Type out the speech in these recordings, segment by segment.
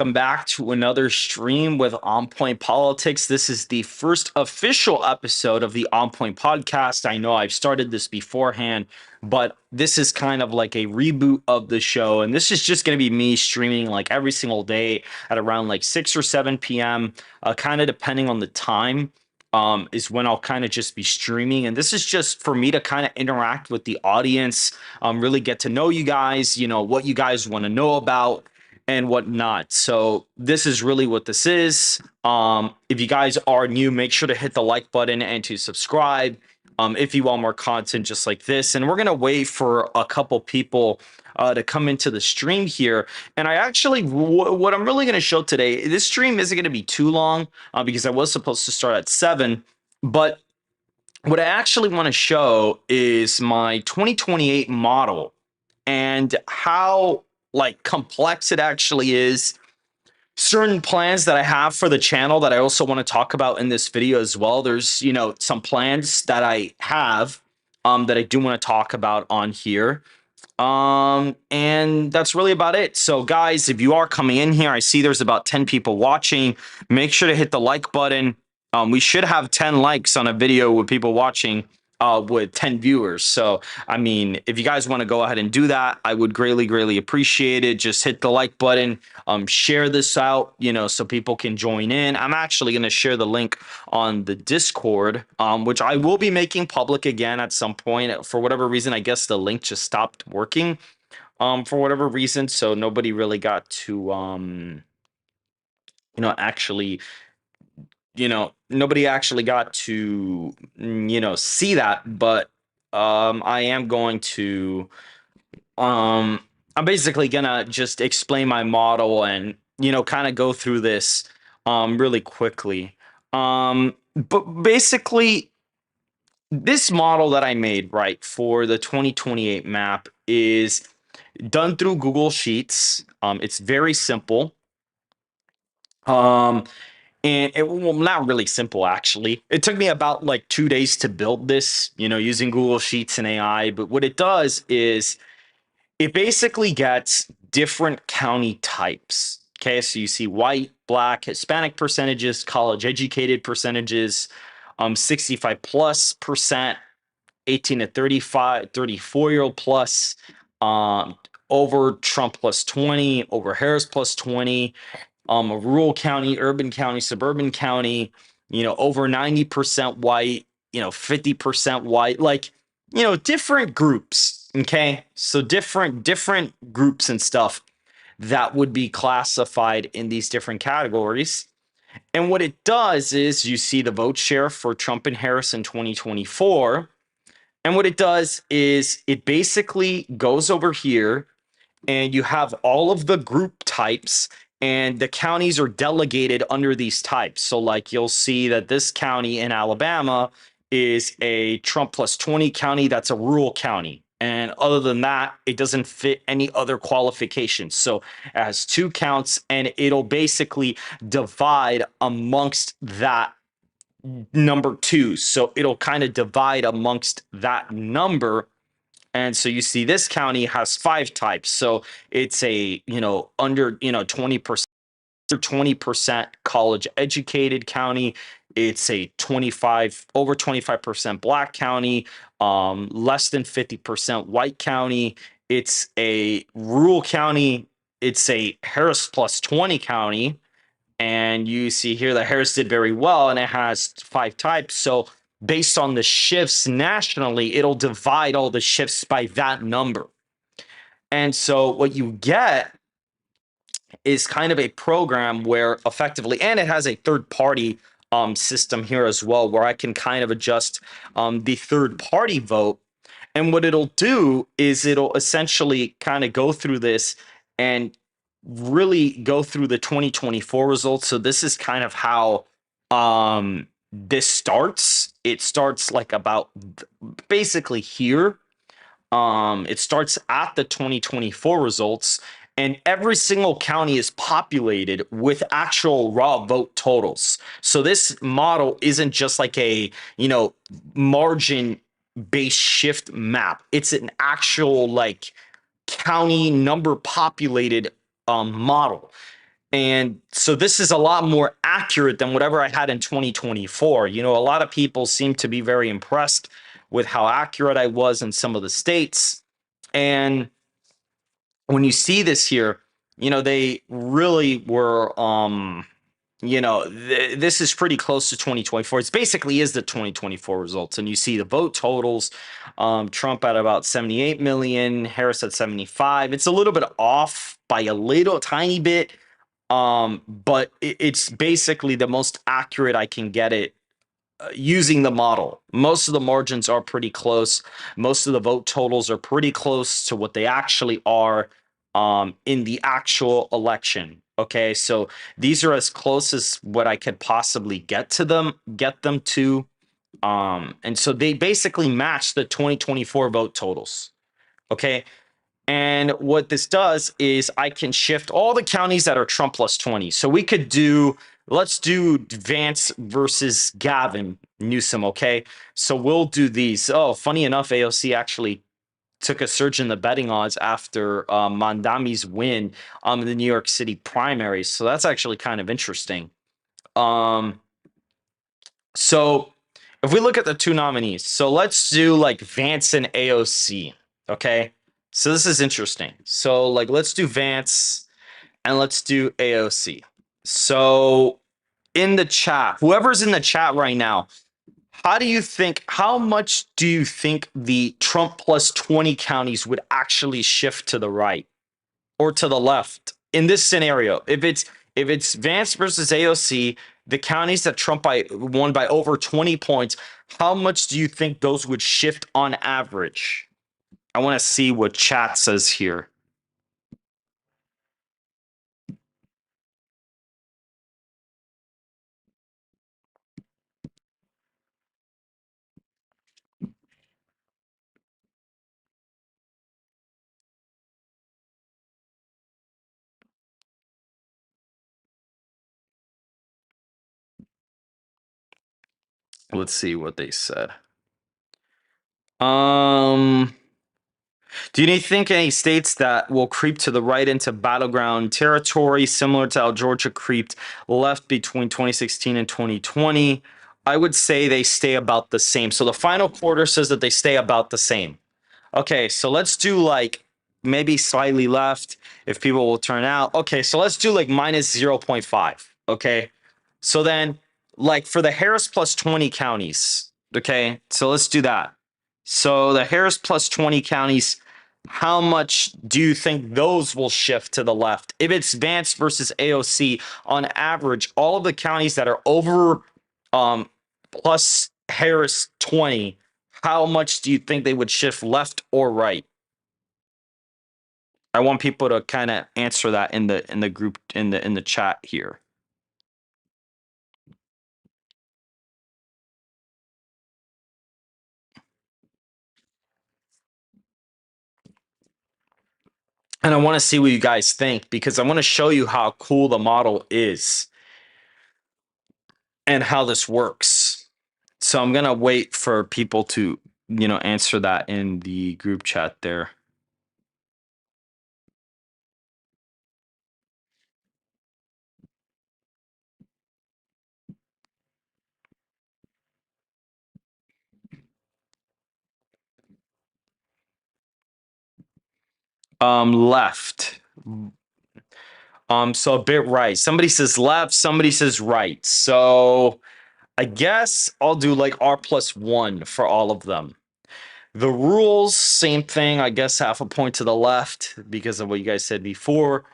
Welcome back to another stream with On Point Politics. This is the first official episode of the On Point podcast. I know I've started this beforehand, but this is kind of like a reboot of the show. And this is just going to be me streaming like every single day at around like 6 or 7 p.m., kind of depending on the time. Is when I'll kind of just be streaming. And this is just for me to kind of interact with the audience, really get to know you guys, what you guys want to know about and whatnot. So this is really what this is. If you guys are new, make sure to hit the like button and to subscribe if you want more content just like this. And we're going to wait for a couple people to come into the stream here. And I actually, what I'm really going to show today, this stream isn't going to be too long because I was supposed to start at 7. But what I actually want to show is my 2028 model and how like complex it actually is. Certain plans that I have for the channel that I also want to talk about in this video as well. There's, some plans that I have that I do want to talk about on here. And that's really about it. So guys, if you are coming in here, I see there's about 10 people watching. Make sure to hit the like button. We should have 10 likes on a video with people watching with 10 viewers. So, I mean, if you guys want to go ahead and do that, I would greatly appreciate it. Just hit the like button, share this out, so people can join in. I'm actually going to share the link on the Discord, which I will be making public again at some point. For whatever reason, I guess the link just stopped working for whatever reason. So nobody really got to, actually nobody actually got to see that, but I am going to I'm basically gonna just explain my model and kind of go through this really quickly. But basically this model that I made right for the 2028 map is done through Google Sheets. It's very simple. And well, not really simple, actually. It took me about like 2 days to build this, using Google Sheets and AI. But what it does is it basically gets different county types. Okay, so you see white, black, Hispanic percentages, college educated percentages, 65 plus percent, 18 to 35, 34-year-old plus, over Trump plus 20, over Harris plus 20, a rural county, urban county, suburban county, over 90% white, 50% white, like, different groups. Okay. So different groups and stuff that would be classified in these different categories. And what it does is you see the vote share for Trump and Harris in 2024. And what it does is it basically goes over here and you have all of the group types and the counties are delegated under these types. So like you'll see that this county in Alabama is a Trump plus 20 county. That's a rural county. And other than that, it doesn't fit any other qualifications. So it has 2 counts and it'll basically divide amongst that number 2. So it'll kind of divide amongst that number. And so you see this county has 5 types. So it's a, under, 20%, 20% college educated county. It's a over 25% black county, less than 50% white county. It's a rural county. It's a Harris plus 20 county. And you see here that Harris did very well and it has 5 types. So based on the shifts nationally, it'll divide all the shifts by that number. And so what you get is kind of a program where effectively, and it has a third party system here as well, where I can kind of adjust the third party vote. And what it'll do is it'll essentially kind of go through this and really go through the 2024 results. So this is kind of how this starts. It starts like about basically here. It starts at the 2024 results, and every single county is populated with actual raw vote totals. So this model isn't just like a, margin based shift map. It's an actual like county number populated model. And so this is a lot more accurate than whatever I had in 2024. You know, a lot of people seem to be very impressed with how accurate I was in some of the states. And when you see this here, you know, they really were this is pretty close to 2024. It's basically is the 2024 results. And you see the vote totals. Trump at about 78 million, Harris at 75. It's a little bit off by a little tiny bit. But it's basically the most accurate I can get it using the model. Most of the margins are pretty close. Most of the vote totals are pretty close to what they actually are in the actual election. Okay, so these are as close as what I could possibly get them to. And so they basically match the 2024 vote totals. Okay, and what this does is I can shift all the counties that are Trump plus 20. So we could do, let's do Vance versus Gavin Newsom, okay? So we'll do these. Oh, funny enough, AOC actually took a surge in the betting odds after Mandami's win in the New York City primaries. So that's actually kind of interesting. Um, so if we look at the two nominees, so let's do like Vance and AOC. Okay. So this is interesting. So like let's do Vance and let's do AOC. So in the chat, whoever's in the chat right now, how much do you think the Trump plus 20 counties would actually shift to the right or to the left in this scenario? If it's Vance versus AOC, the counties that Trump won by over 20 points, how much do you think those would shift on average? I want to see what chat says here. Let's see what they said. Um, do you think any states that will creep to the right into battleground territory, similar to how Georgia creeped left between 2016 and 2020? I would say they stay about the same. So the final quarter says that they stay about the same. Okay, so let's do like maybe slightly left if people will turn out. Okay, so let's do like minus 0.5. Okay, so then like for the Harris plus 20 counties. Okay, so let's do that. So the Harris plus 20 counties, how much do you think those will shift to the left? If it's Vance versus AOC, on average, all of the counties that are over plus Harris 20, how much do you think they would shift left or right? I want people to kind of answer that in the group in the chat here. And I want to see what you guys think because I want to show you how cool the model is and how this works. So I'm going to wait for people to, answer that in the group chat there. Left. So a bit right. Somebody says left, somebody says right. So I guess I'll do like R plus 1 for all of them. The rules, same thing. I guess half a point to the left because of what you guys said before.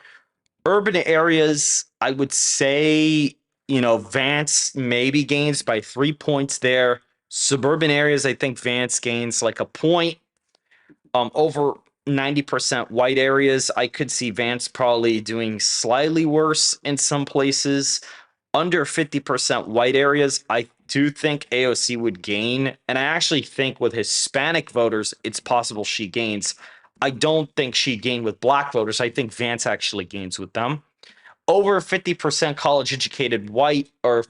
Urban areas, I would say, Vance maybe gains by 3 points there. Suburban areas, I think Vance gains like a point. Over 90% white areas, I could see Vance probably doing slightly worse in some places. Under 50% white areas, I do think AOC would gain. And I actually think with Hispanic voters, it's possible she gains. I don't think she gained with black voters. I think Vance actually gains with them. Over 50% college educated white or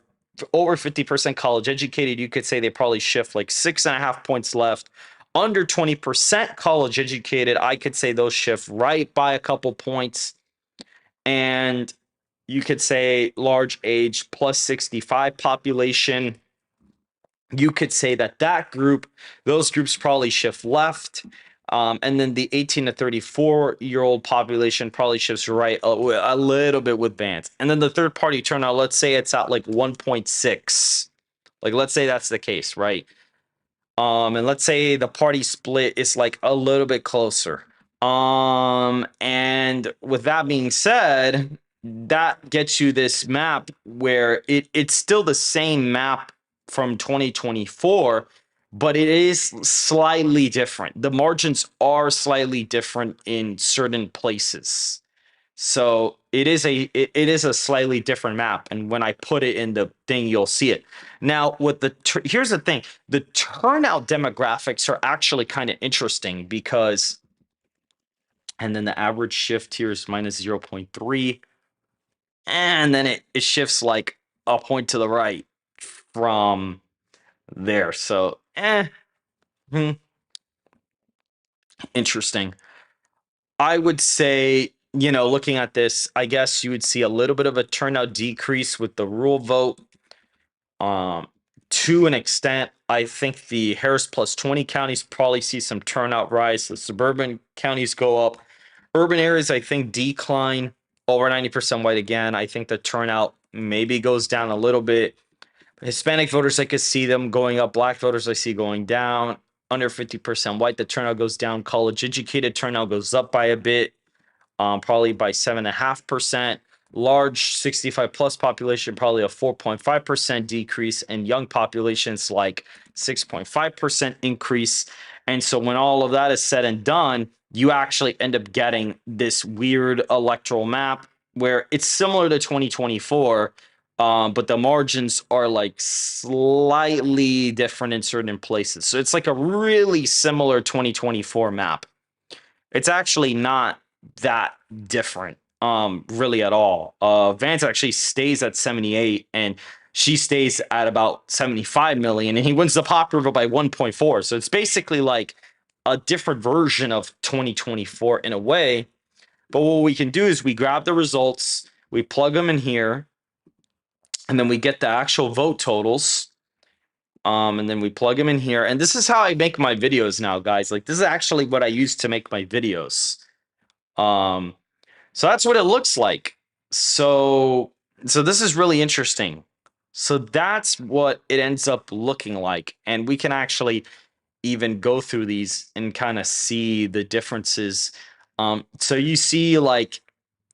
over 50% college educated, you could say they probably shift like 6.5 points left. Under 20% college educated, I could say those shift right by a couple points. And you could say large age plus 65 population. You could say that that group, those groups probably shift left. And then the 18 to 34-year-old population probably shifts right a little bit with Vance. And then the third party turnout, let's say it's at like 1.6. Like, let's say that's the case, right? And let's say the party split is like a little bit closer. And with that being said, that gets you this map where it's still the same map from 2024, but it is slightly different. The margins are slightly different in certain places. So it is a slightly different map, and when I put it in the thing, you'll see it. Now, with here's the thing: the turnout demographics are actually kind of interesting because, and then the average shift here is minus 0.3, and then it shifts like a point to the right from there. So, hmm, interesting. I would say, looking at this, I guess you would see a little bit of a turnout decrease with the rule vote. Um, to an extent, I think the Harris plus 20 counties probably see some turnout rise. The suburban counties go up. Urban areas, I think, decline. Over 90% white again. I think the turnout maybe goes down a little bit. Hispanic voters, I could see them going up. Black voters, I see going down. Under 50% white, the turnout goes down. College educated turnout goes up by a bit, probably by 7.5%. Large 65 plus population, probably a 4.5% decrease, and young populations like 6.5% increase. And so when all of that is said and done, you actually end up getting this weird electoral map where it's similar to 2024, but the margins are like slightly different in certain places. So it's like a really similar 2024 map. It's actually not that different, really at all. Vance actually stays at 78 and she stays at about 75 million, and he wins the popular vote by 1.4. So it's basically like a different version of 2024 in a way. But what we can do is we grab the results, we plug them in here, and then we get the actual vote totals. And then we plug them in here. And this is how I make my videos now, guys. Like, this is actually what I use to make my videos. Um, so that's what it looks like. So this is really interesting. So that's what it ends up looking like. And we can actually even go through these and kind of see the differences. So you see, like,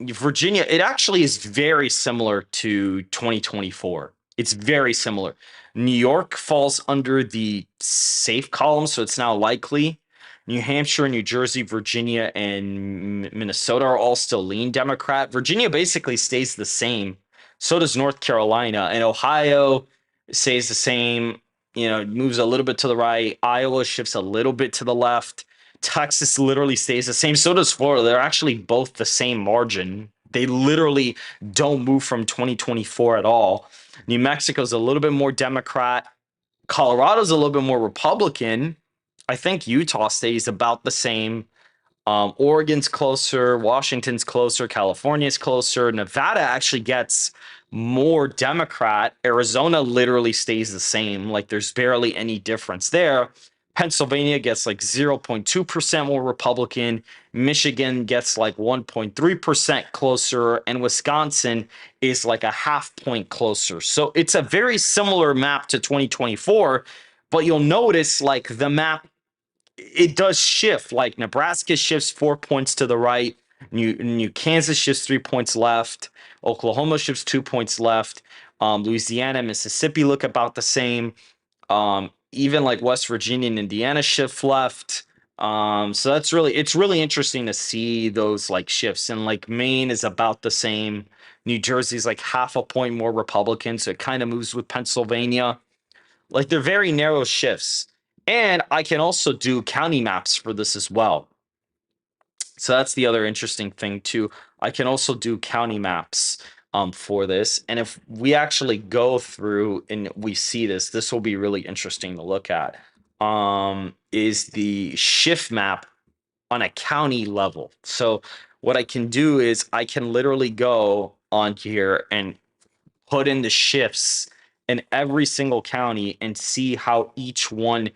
Virginia, it actually is very similar to 2024. It's very similar. New York falls under the safe column, so it's now likely. New Hampshire, New Jersey, Virginia, and Minnesota are all still lean Democrat. Virginia basically stays the same. So does North Carolina, and Ohio stays the same. Moves a little bit to the right. Iowa shifts a little bit to the left. Texas literally stays the same. So does Florida. They're actually both the same margin. They literally don't move from 2024 at all. New Mexico's a little bit more Democrat. Colorado's a little bit more Republican. I think Utah stays about the same. Oregon's closer, Washington's closer, California's closer. Nevada actually gets more Democrat. Arizona literally stays the same. Like, there's barely any difference there. Pennsylvania gets like 0.2% more Republican. Michigan gets like 1.3% closer. And Wisconsin is like a half point closer. So it's a very similar map to 2024. But you'll notice, like, the map, it does shift. Like, Nebraska shifts 4 points to the right. New Kansas shifts 3 points left. Oklahoma shifts 2 points left. Louisiana, Mississippi look about the same. Even like West Virginia and Indiana shift left. So it's really interesting to see those like shifts. And like Maine is about the same. New Jersey's like half a point more Republican, so it kind of moves with Pennsylvania. Like, they're very narrow shifts. And I can also do county maps for this as well. So that's the other interesting thing too. I can also do county maps for this. And if we actually go through and we see this, this will be really interesting to look at. Is the shift map on a county level. So what I can do is I can literally go on here and put in the shifts in every single county and see how each one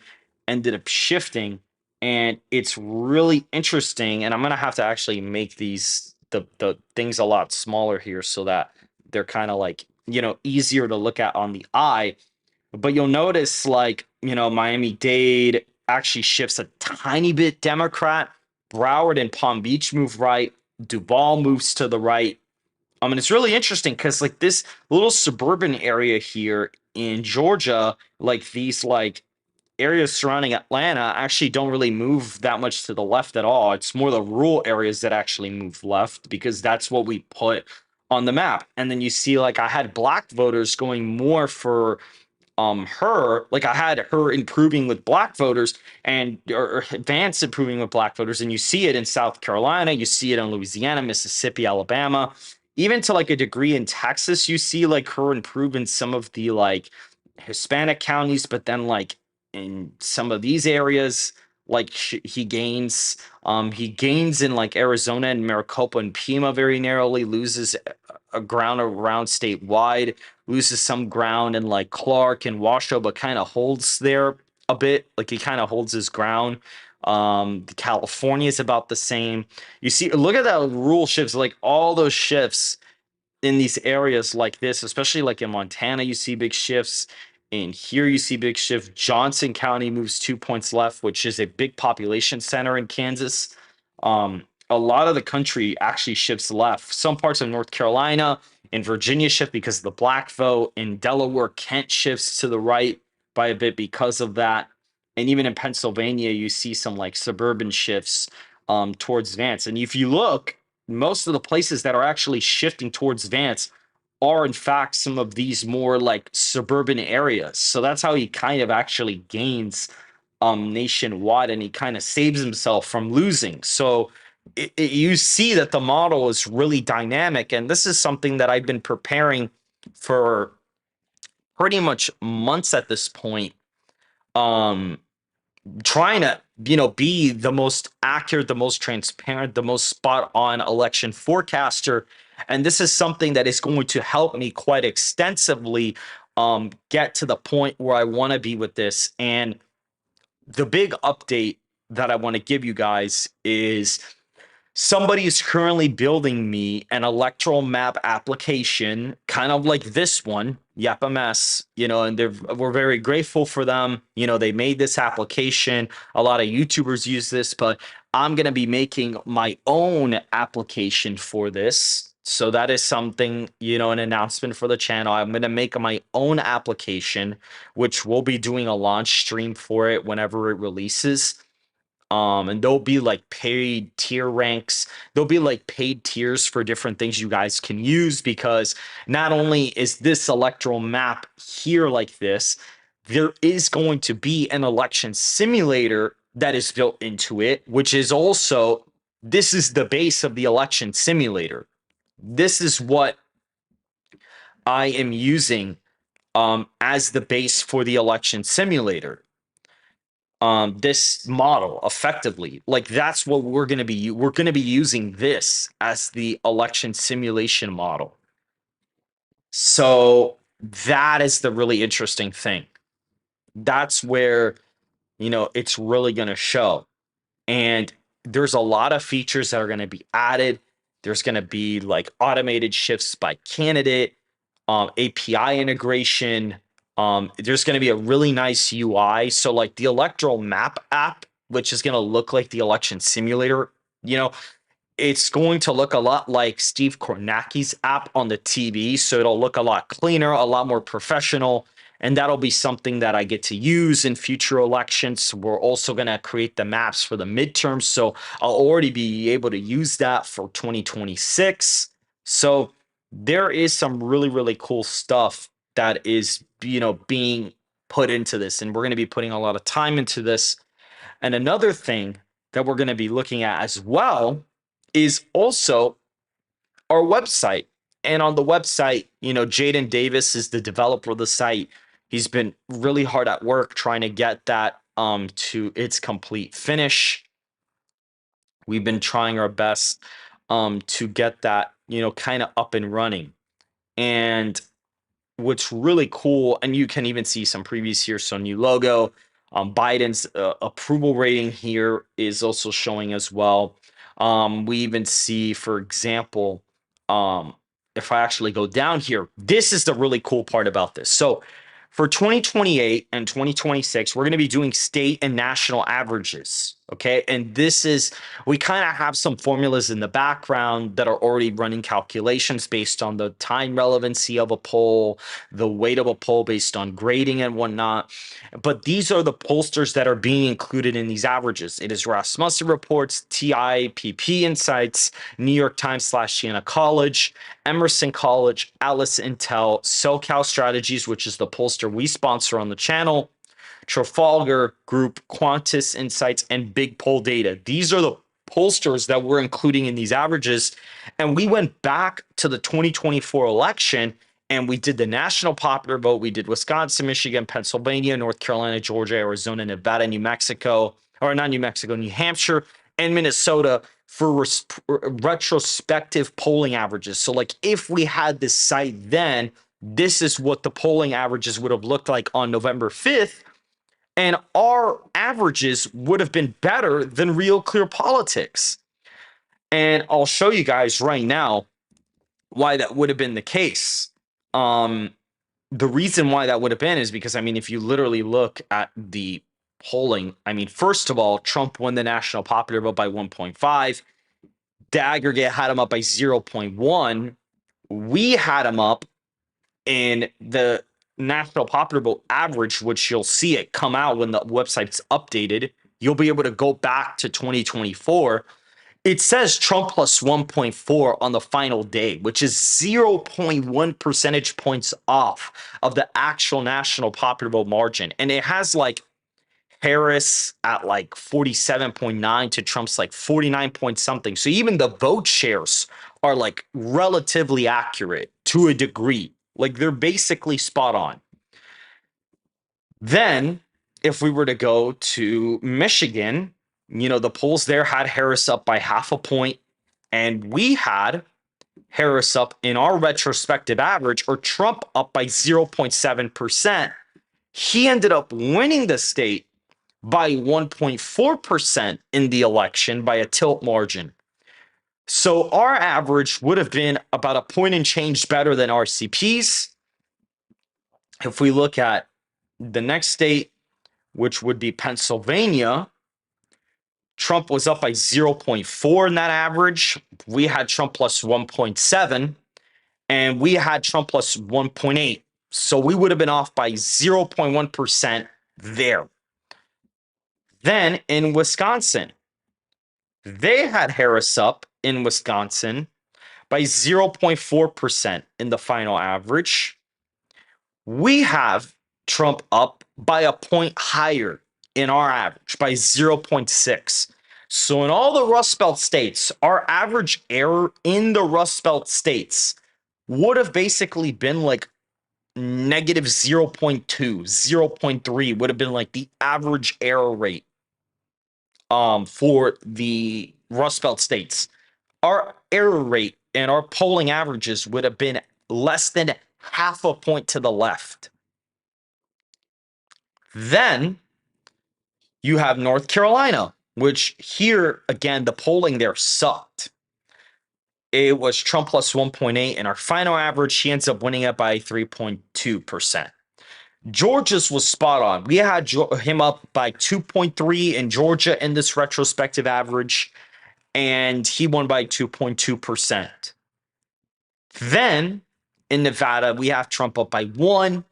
ended up shifting. And it's really interesting. And I'm gonna have to actually make the things a lot smaller here so that they're kind of like, easier to look at on the eye. But you'll notice, like, Miami-Dade actually shifts a tiny bit Democrat. Broward and Palm Beach move right. Duval moves to the right. And it's really interesting because, like, this little suburban area here in Georgia, like these like areas surrounding Atlanta actually don't really move that much to the left at all. It's more the rural areas that actually move left because that's what we put on the map. And then you see, like, I had black voters going more for her, like, I had her improving with black voters and or Vance improving with black voters, and you see it in South Carolina, you see it in Louisiana, Mississippi, Alabama, even to like a degree in Texas. You see like her improve in some of the like Hispanic counties, but then like in some of these areas, like he gains in like Arizona and Maricopa and Pima very narrowly, loses a ground around statewide, loses some ground in like Clark and Washoe, but kind of holds there a bit. Like he kind of holds his ground. California is about the same. You see, look at that rule shifts, like all those shifts in these areas like this, especially like in Montana, you see big shifts. In here, you see big shift. Johnson County moves 2 points left, which is a big population center in Kansas. A lot of the country actually shifts left. Some parts of North Carolina and Virginia shift because of the black vote. In Delaware, Kent shifts to the right by a bit because of that. And even in Pennsylvania, you see some like suburban shifts towards Vance. And if you look, most of the places that are actually shifting towards Vance are in fact some of these more like suburban areas. So that's how he kind of actually gains nationwide, and he kind of saves himself from losing. So you see that the model is really dynamic, and this is something that I've been preparing for pretty much months at this point. Um, Trying to be the most accurate, the most transparent, the most spot on election forecaster, and this is something that is going to help me quite extensively get to the point where I want to be with this. And the big update that I want to give you guys is somebody is currently building me an electoral map application, kind of like this one, YapMS, and we're very grateful for them. They made this application. A lot of YouTubers use this, but I'm going to be making my own application for this. So that is something, an announcement for the channel. I'm going to make my own application, which we'll be doing a launch stream for it whenever it releases. And there'll be like paid tier ranks. There'll be like paid tiers for different things you guys can use, because not only is this electoral map here like this, there is going to be an election simulator that is built into it, which is also, this is the base of the election simulator. This is what I am using as the base for the election simulator. This model effectively, like, that's what we're going to be using this as the election simulation model. So that is the really interesting thing. That's where it's really going to show. And there's a lot of features that are going to be added. There's going to be like automated shifts by candidate, API integration. There's going to be a really nice UI. So like the electoral map app, which is going to look like the election simulator, you know, it's going to look a lot like Steve Kornacki's app on the TV. So it'll look a lot cleaner, a lot more professional. And that'll be something that I get to use in future elections. We're also going to create the maps for the midterms. So I'll already be able to use that for 2026. So there is some really, really cool stuff that is, being put into this. And we're going to be putting a lot of time into this. And another thing that we're going to be looking at as well is also our website. And on the website, Jaden Davis is the developer of the site. He's been really hard at work trying to get that to its complete finish. We've been trying our best to get that kind of up and running. And what's really cool, and you can even see some previews here. So new logo, Biden's approval rating here is also showing as well. We even see, for example, if I actually go down here, this is the really cool part about this. So for 2028 and 2026, we're going to be doing state and national averages. Okay. And this is, we kind of have some formulas in the background that are already running calculations based on the time relevancy of a poll, the weight of a poll based on grading and whatnot. But these are the pollsters that are being included in these averages. It is Rasmussen Reports, TIPP Insights, New York Times / Siena College, Emerson College, Atlas Intel, SoCal Strategies, which is the pollster we sponsor on the channel, Trafalgar Group, Quantis Insights, and Big Poll Data. These are the pollsters that we're including in these averages. And we went back to the 2024 election and we did the national popular vote. We did Wisconsin, Michigan, Pennsylvania, North Carolina, Georgia, Arizona, Nevada, New Mexico, or not New Mexico, New Hampshire, and Minnesota for retrospective polling averages. So like if we had this site then, this is what the polling averages would have looked like on November 5th. And our averages would have been better than Real Clear Politics. And I'll show you guys right now why that would have been the case. The reason why that would have been is because, I mean, if you literally look at the polling, I mean, first of all, Trump won the national popular vote by 1.5. The aggregate had him up by 0.1. We had him up in the national popular vote average, which you'll see it come out when the website's updated. You'll be able to go back to 2024. It says Trump plus 1.4 on the final day, which is 0.1 percentage points off of the actual national popular vote margin. And it has like Harris at like 47.9 to Trump's like 49 point something. So even the vote shares are like relatively accurate to a degree. Like they're basically spot on. Then if we were to go to Michigan, the polls there had Harris up by 0.5 point, and we had Harris up in our retrospective average, or Trump up by 0.7%. He ended up winning the state by 1.4% in the election by a tilt margin. So our average would have been about a point and change better than RCP's. If we look at the next state, which would be Pennsylvania, Trump was up by 0.4 in that average. We had Trump plus 1.7, and we had Trump plus 1.8. So we would have been off by 0.1% there. Then in Wisconsin, they had Harris up in Wisconsin by 0.4% in the final average. We have Trump up by a point higher in our average by 0.6. So in all the Rust Belt states, our average error in the Rust Belt states would have basically been like negative 0.2, 0.3 would have been like the average error rate for the Rust Belt states. Our error rate and our polling averages would have been less than 0.5 point to the left. Then you have North Carolina, which here, again, the polling there sucked. It was Trump plus 1.8, and our final average, he ends up winning it by 3.2%. Georgia's was spot on. We had him up by 2.3 in Georgia in this retrospective average, and he won by 2.2%. Then in Nevada, we have Trump up by 1.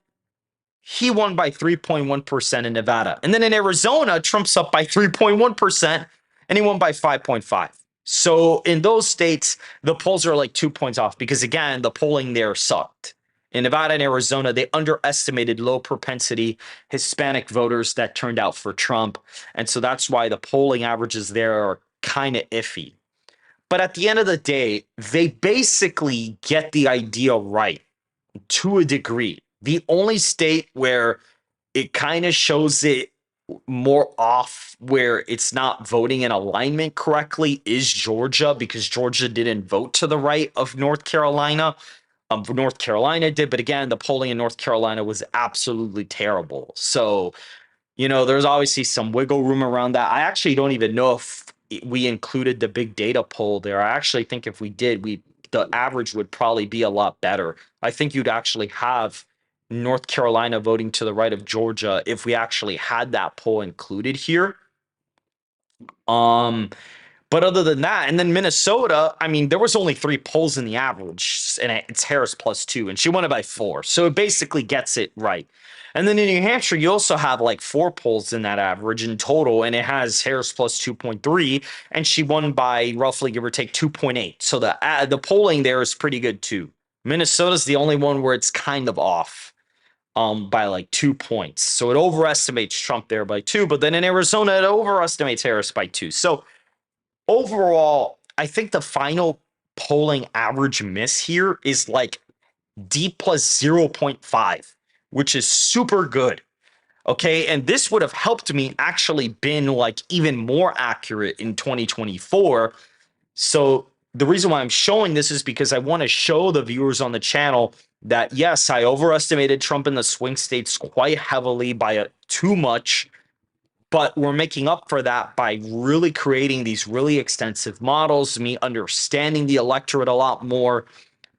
He won by 3.1% in Nevada. And then in Arizona, Trump's up by 3.1%, and he won by 5.5. So in those states, the polls are like 2 points off because, again, the polling there sucked. In Nevada and Arizona, they underestimated low propensity Hispanic voters that turned out for Trump. And so that's why the polling averages there are kind of iffy. But at the end of the day, they basically get the idea right to a degree. The only state where it kind of shows it more off where it's not voting in alignment correctly is Georgia, because Georgia didn't vote to the right of North Carolina. North Carolina did, but again, the polling in North Carolina was absolutely terrible. So, there's obviously some wiggle room around that. I actually don't even know if we included the big data poll there. I actually think if we did, the average would probably be a lot better. I think you'd actually have North Carolina voting to the right of Georgia if we actually had that poll included here. Um, but other than that, and then Minnesota, I mean, there was only 3 polls in the average, and it's Harris +2, and she won it by 4. So it basically gets it right. And then in New Hampshire, you also have like 4 polls in that average in total, and it has Harris +2.3, and she won by roughly, give or take, 2.8. So the polling there is pretty good too. Minnesota's the only one where it's kind of off by like 2 points. So it overestimates Trump there by 2, but then in Arizona, it overestimates Harris by 2. So overall, I think the final polling average miss here is like D plus 0.5, which is super good. Okay. And this would have helped me actually been like even more accurate in 2024. So the reason why I'm showing this is because I want to show the viewers on the channel that yes, I overestimated Trump in the swing states quite heavily by too much, but we're making up for that by really creating these really extensive models, me understanding the electorate a lot more,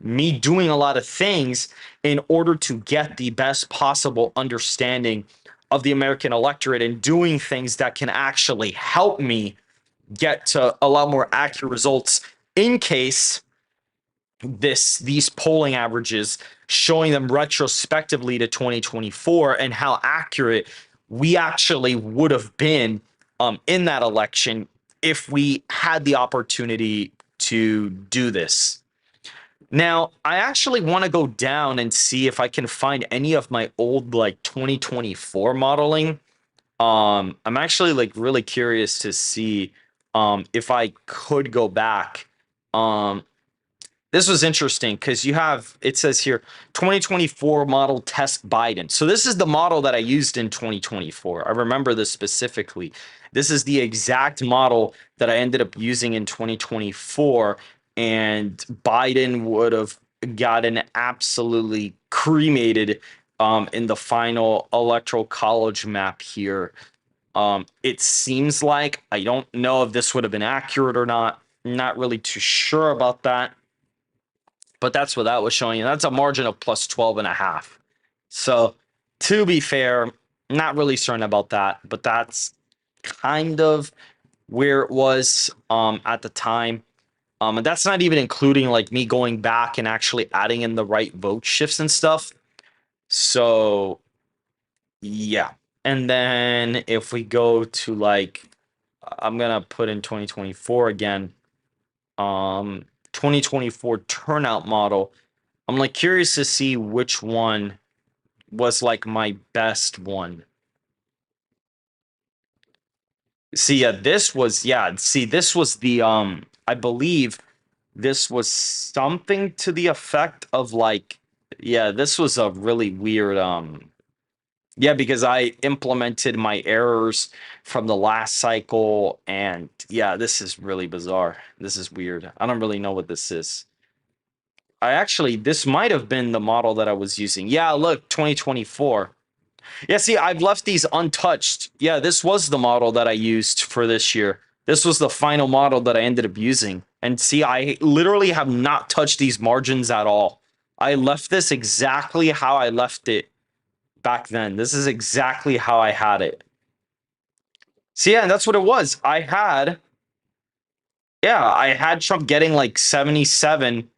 me doing a lot of things in order to get the best possible understanding of the American electorate and doing things that can actually help me get to a lot more accurate results in case these polling averages showing them retrospectively to 2024 and how accurate we actually would have been in that election if we had the opportunity to do this. Now, I actually want to go down and see if I can find any of my old like 2024 modeling. I'm actually like really curious to see if I could go back. Um, this was interesting because it says here 2024 model test Biden. So this is the model that I used in 2024. I remember this specifically. This is the exact model that I ended up using in 2024, and Biden would have gotten absolutely cremated in the final electoral college map here. It seems like, I don't know if this would have been accurate or not. Not really too sure about that, but that's what that was showing you. That's a margin of plus 12 and a half. So to be fair, not really certain about that, but that's kind of where it was at the time. And that's not even including like me going back and actually adding in the right vote shifts and stuff. So yeah. And then if we go to like, I'm gonna put in 2024 again. 2024 turnout model. I'm like curious to see which one was like my best one. See, this was the I believe this was something to the effect of like, yeah, this was a really weird yeah, because I implemented my errors from the last cycle, and yeah, this is really bizarre. This is weird. I don't really know what this is. This might have been the model that I was using. Yeah, look, 2024. Yeah, see, I've left these untouched. Yeah, this was the model that I used for this year. This was the final model that I ended up using. And see, I literally have not touched these margins at all. I left this exactly how I left it back then. This is exactly how I had it. See, yeah, and that's what it was. I had Trump getting like 77.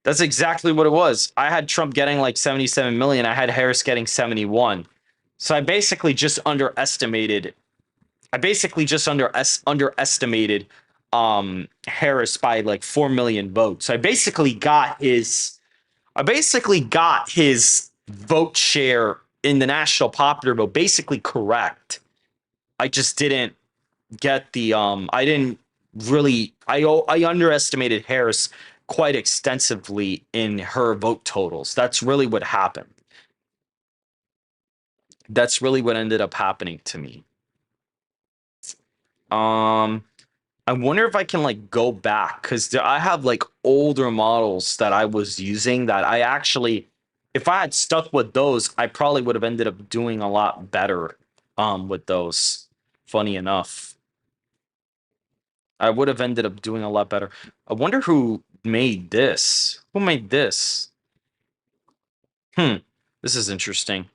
That's exactly what it was. I had Trump getting like 77 million. I had Harris getting 71. So I basically just underestimated. Underestimated Harris by like 4 million votes. I basically got his vote share in the national popular vote basically correct. I just didn't get the I didn't really I underestimated Harris quite extensively in her vote totals. That's really what happened. That's really what ended up happening to me. Um, I wonder if I can like go back because I have like older models that I was using that I actually, if I had stuck with those, I probably would have ended up doing a lot better with those. Funny enough, I would have ended up doing a lot better. I wonder who made this. Who made this? Hmm, this is interesting.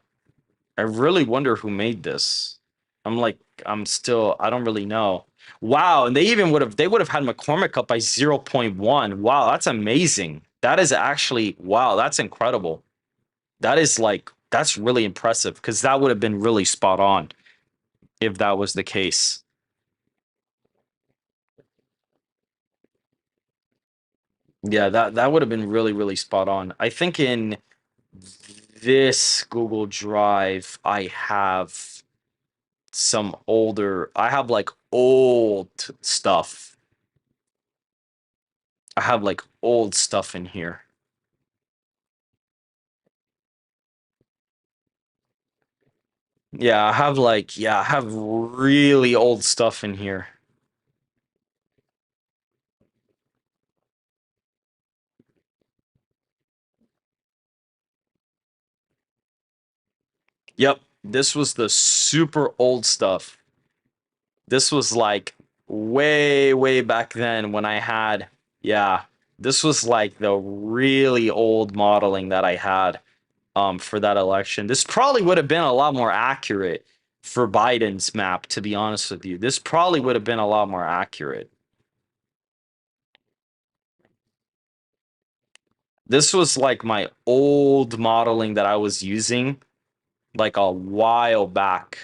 I really wonder who made this. I'm like, I'm still, I don't really know. Wow, and they would have had McCormick up by zero point 0.1. Wow, that's amazing. That is actually, wow, that's incredible. That is like, that's really impressive because that would have been really spot on if that was the case. Yeah, that would have been really, really spot on. I think in this Google Drive, I have like old stuff. I have like old stuff in here. Yeah, I have really old stuff in here. Yep, this was the super old stuff. This was like way, way back then when I had, yeah, this was like the really old modeling that I had for that election. This probably would have been a lot more accurate for Biden's map, to be honest with you. This probably would have been a lot more accurate. This was like my old modeling that I was using like a while back.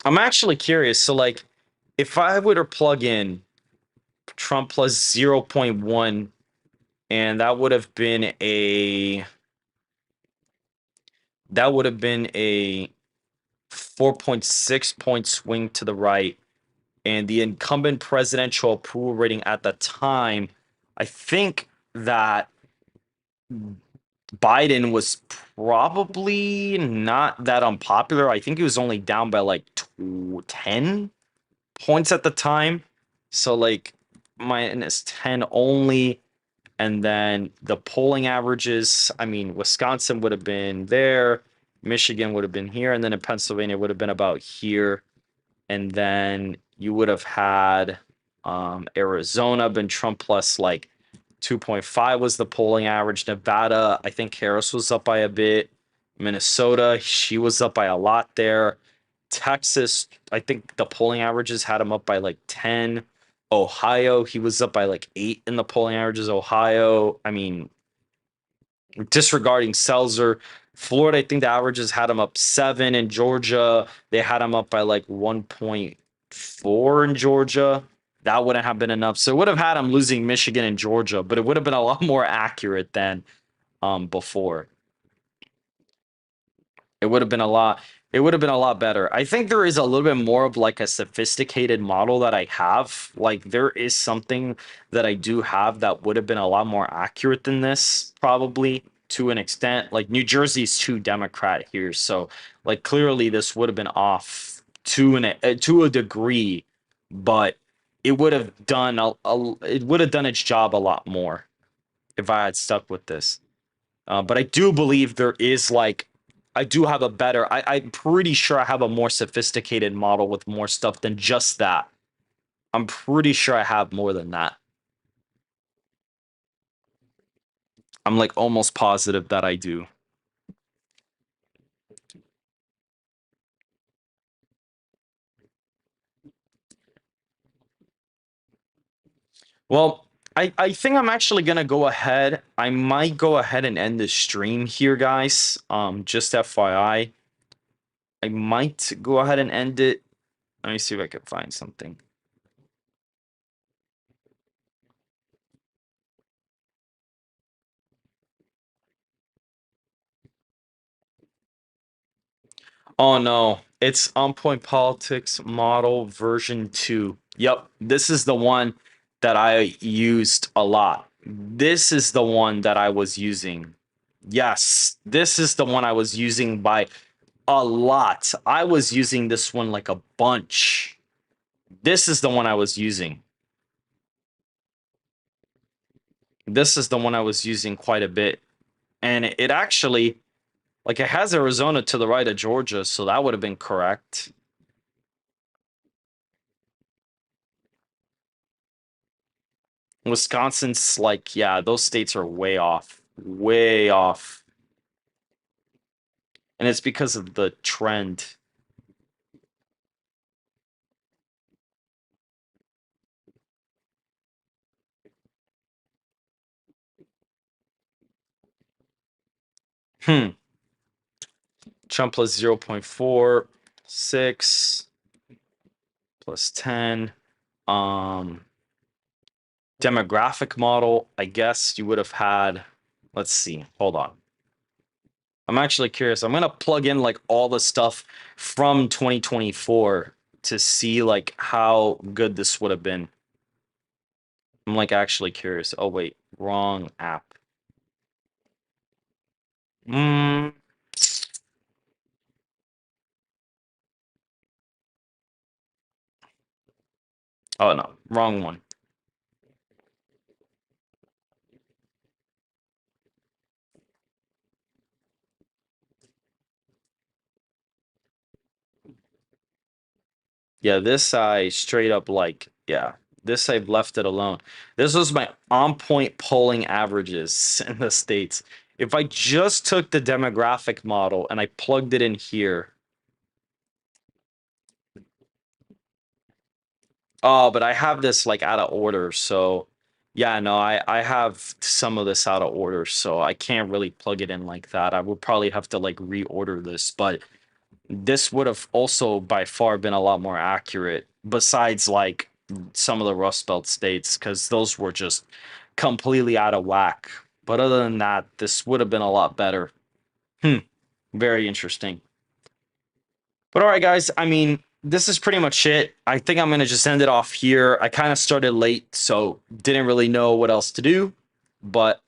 I'm actually curious. So, like, if I were to plug in Trump plus zero point 0.1, and that would have been a 4.6 point swing to the right, and the incumbent presidential approval rating at the time, I think that Biden was probably not that unpopular. I think he was only down by like 10 points at the time. So like -10 only. And then the polling averages, I mean, Wisconsin would have been there, Michigan would have been here, and then in Pennsylvania would have been about here. And then you would have had Arizona been Trump plus like 2.5 was the polling average. Nevada, I think Harris was up by a bit. Minnesota, she was up by a lot there. Texas, I think the polling averages had him up by like 10. Ohio, he was up by like 8 in the polling averages. Ohio, I mean, disregarding Seltzer. Florida, I think the averages had him up 7. In Georgia, they had him up by like 1.4 in Georgia. That wouldn't have been enough. So it would have had him losing Michigan and Georgia, but it would have been a lot more accurate than before. It would have been a lot. It would have been a lot better. I think there is a little bit more of like a sophisticated model that I have. Like there is something that I do have that would have been a lot more accurate than this, probably to an extent. Like New Jersey's too Democrat here, so like clearly this would have been off to a degree, but it would have done it would have done its job a lot more if I had stuck with this. But I do believe there is like, I do have a better, I'm pretty sure I have a more sophisticated model with more stuff than just that. I'm pretty sure I have more than that. I'm like almost positive that I do. Well, I think I'm actually gonna go ahead. I might go ahead and end the stream here, guys. Just FYI, I might go ahead and end it. Let me see if I can find something. Oh no, it's On Point Politics Model version 2. Yep, this is the one that I used a lot. This is the one that I was using. Yes, this is the one I was using by a lot. I was using this one like a bunch. This is the one I was using. This is the one I was using quite a bit. And it actually, like, it has Arizona to the right of Georgia, so that would have been correct. Wisconsin's like, yeah, those states are way off. Way off. And it's because of the trend. Hmm. Trump plus 0.46 plus 10. Um, Demographic model, I guess you would have had, let's see, hold on. I'm actually curious. I'm gonna plug in like all the stuff from 2024 to see like how good this would have been. I'm like actually curious. Oh wait, wrong app. Mm, oh no, wrong one. Yeah, this I straight up like, yeah, this I've left it alone. This was my on point polling averages in the States. If I just took the demographic model and I plugged it in here, oh, but I have this like out of order. So yeah, no, I have some of this out of order, so I can't really plug it in like that. I would probably have to like reorder this, but this would have also by far been a lot more accurate besides like some of the Rust Belt states, because those were just completely out of whack. But other than that, this would have been a lot better. Hmm. Very interesting. But all right, guys, I mean, this is pretty much it. I think I'm gonna just end it off here. I kind of started late, so didn't really know what else to do. But